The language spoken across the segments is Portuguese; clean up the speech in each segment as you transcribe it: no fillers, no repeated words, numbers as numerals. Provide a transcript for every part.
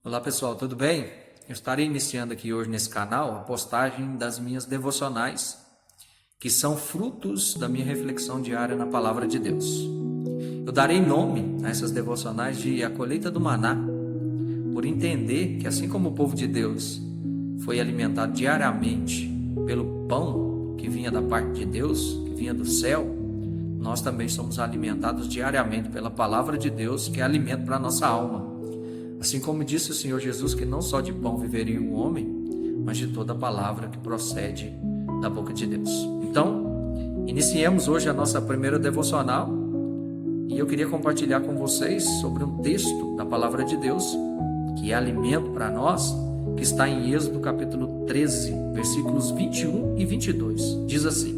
Olá pessoal, tudo bem? Eu estarei iniciando aqui hoje nesse canal a postagem das minhas devocionais, que são frutos da minha reflexão diária na Palavra de Deus. Eu darei nome a essas devocionais de A Colheita do Maná, por entender que assim como o povo de Deus foi alimentado diariamente pelo pão que vinha da parte de Deus, que vinha do céu, nós também somos alimentados diariamente pela Palavra de Deus, que é alimento para a nossa alma. Assim como disse o Senhor Jesus que não só de pão viveria o homem, mas de toda a palavra que procede da boca de Deus. Então, iniciemos hoje a nossa primeira devocional e eu queria compartilhar com vocês sobre um texto da palavra de Deus, que é alimento para nós, que está em Êxodo capítulo 13, versículos 21 e 22. Diz assim: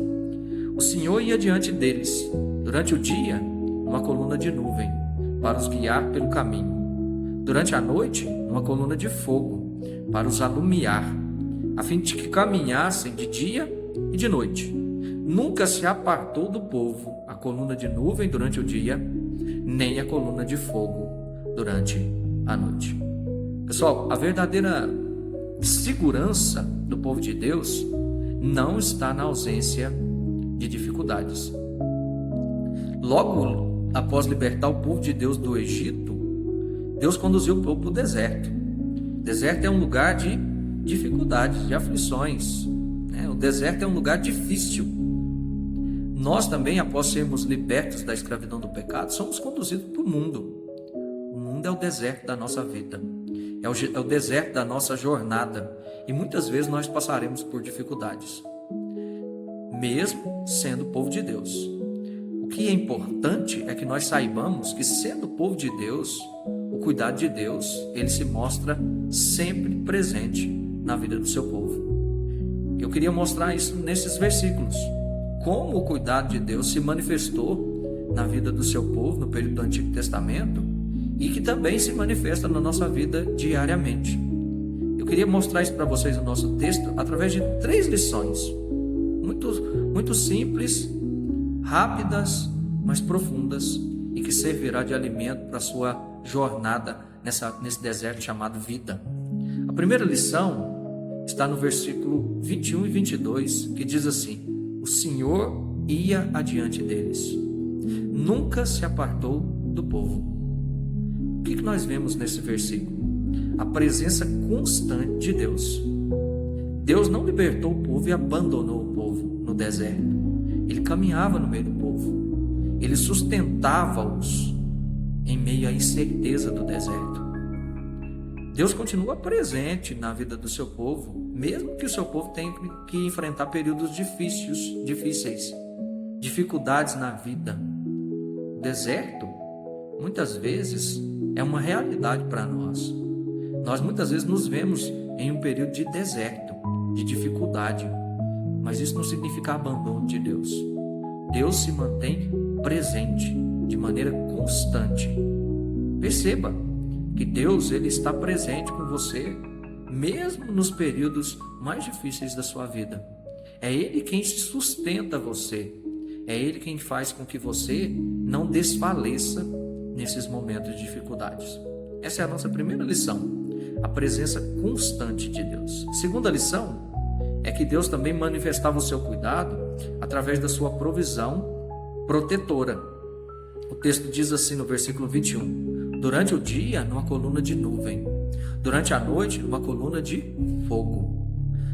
O Senhor ia diante deles, durante o dia, uma coluna de nuvem, para os guiar pelo caminho. Durante a noite, uma coluna de fogo, para os alumiar, a fim de que caminhassem de dia e de noite. Nunca se apartou do povo a coluna de nuvem durante o dia, nem a coluna de fogo durante a noite. Pessoal, a verdadeira segurança do povo de Deus não está na ausência de dificuldades. Logo após libertar o povo de Deus do Egito, Deus conduziu o povo para o deserto. O deserto é um lugar de dificuldades, de aflições, né? O deserto é um lugar difícil. Nós também, após sermos libertos da escravidão do pecado, somos conduzidos para o mundo. O mundo é o deserto da nossa vida, é o deserto da nossa jornada. E muitas vezes nós passaremos por dificuldades, mesmo sendo povo de Deus. O que é importante é que nós saibamos que, sendo povo de Deus, o cuidado de Deus, ele se mostra sempre presente na vida do seu povo. Eu queria mostrar isso nesses versículos, como o cuidado de Deus se manifestou na vida do seu povo no período do Antigo Testamento e que também se manifesta na nossa vida diariamente. Eu queria mostrar isso para vocês no nosso texto através de 3 lições, muito simples, rápidas, mas profundas, e que servirá de alimento para a sua jornada nesse deserto chamado vida. A primeira lição está no versículo 21 e 22, que diz assim: O Senhor ia adiante deles, nunca se apartou do povo. O que nós vemos nesse versículo? A presença constante de Deus. Deus não libertou o povo e abandonou o povo no deserto. Ele caminhava no meio do povo, ele sustentava-os em meio à incerteza do deserto. Deus continua presente na vida do seu povo, mesmo que o seu povo tenha que enfrentar períodos difíceis, dificuldades na vida. O deserto, muitas vezes, é uma realidade para nós. Nós muitas vezes nos vemos em um período de deserto, de dificuldade, mas isso não significa abandono de Deus. Deus se mantém presente de maneira constante. Perceba que Deus, ele está presente com você mesmo nos períodos mais difíceis da sua vida. É Ele quem sustenta você. É Ele quem faz com que você não desfaleça nesses momentos de dificuldades. Essa é a nossa primeira lição, a presença constante de Deus. Segunda lição é que Deus também manifestava o seu cuidado através da sua provisão protetora. O texto diz assim no versículo 21: Durante o dia, numa coluna de nuvem. Durante a noite, numa coluna de fogo.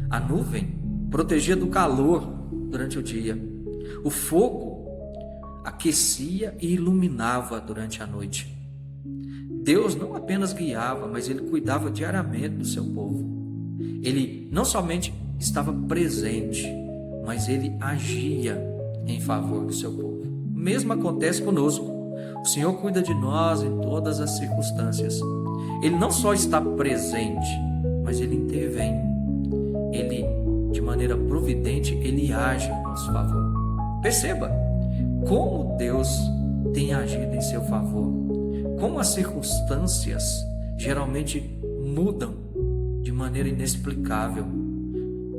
A nuvem protegia do calor durante o dia. O fogo aquecia e iluminava durante a noite. Deus não apenas guiava, mas Ele cuidava diariamente do seu povo. Ele não somente estava presente, mas Ele agia em favor do seu povo. O mesmo acontece conosco. O Senhor cuida de nós em todas as circunstâncias. Ele não só está presente, mas Ele intervém. Ele, de maneira providente, Ele age em nosso favor. Perceba como Deus tem agido em seu favor. Como as circunstâncias geralmente mudam de maneira inexplicável,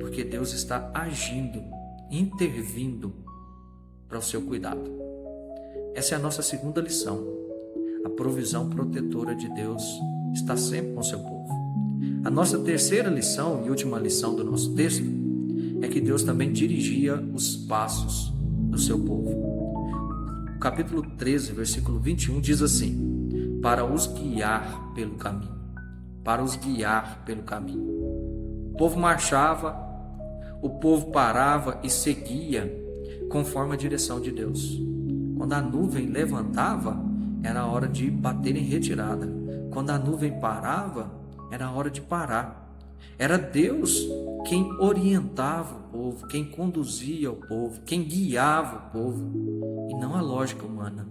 porque Deus está agindo, intervindo para o seu cuidado. Essa é a nossa segunda lição. A provisão protetora de Deus está sempre com o seu povo. A nossa terceira lição e última lição do nosso texto é que Deus também dirigia os passos do seu povo. O capítulo 13, versículo 21 diz assim: para os guiar pelo caminho. Para os guiar pelo caminho. O povo marchava, o povo parava e seguia conforme a direção de Deus. Quando a nuvem levantava, era a hora de bater em retirada. Quando a nuvem parava, era a hora de parar. Era Deus quem orientava o povo, quem conduzia o povo, quem guiava o povo, e não a lógica humana.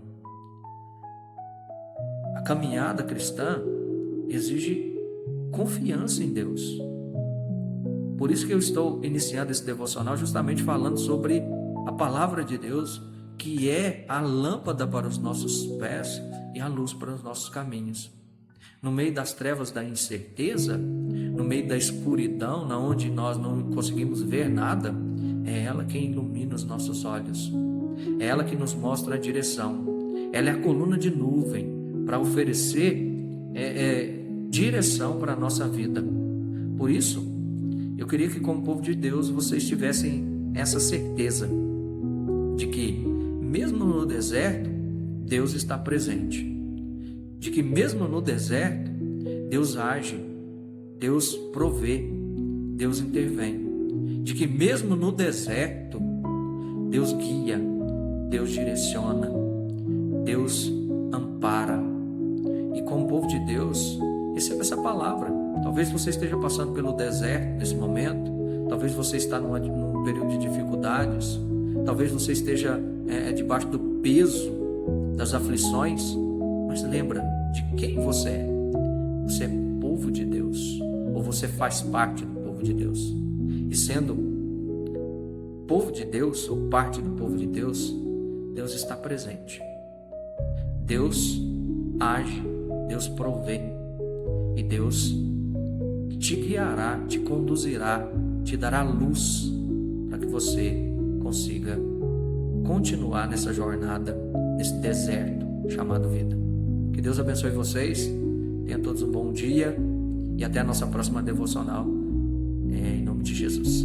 A caminhada cristã exige confiança em Deus. Por isso que eu estou iniciando esse devocional justamente falando sobre a palavra de Deus, que é a lâmpada para os nossos pés e a luz para os nossos caminhos. No meio das trevas da incerteza, no meio da escuridão, onde nós não conseguimos ver nada, é ela quem ilumina os nossos olhos. É ela que nos mostra a direção. Ela é a coluna de nuvem para oferecer direção para a nossa vida. Por isso, eu queria que, como povo de Deus, vocês tivessem essa certeza de que, mesmo no deserto, Deus está presente. De que mesmo no deserto, Deus age, Deus provê, Deus intervém. De que mesmo no deserto, Deus guia, Deus direciona, Deus ampara. E como povo de Deus, receba essa palavra. Talvez você esteja passando pelo deserto nesse momento, talvez você está num período de dificuldades, talvez você esteja debaixo do peso das aflições, mas lembra de quem você é. Você é povo de Deus, ou você faz parte do povo de Deus. E sendo povo de Deus, ou parte do povo de Deus, Deus está presente. Deus age, Deus provê, e Deus te guiará, te conduzirá, te dará luz para que você consiga continuar nessa jornada, nesse deserto chamado vida. Que Deus abençoe vocês, tenham todos um bom dia e até a nossa próxima devocional, em nome de Jesus.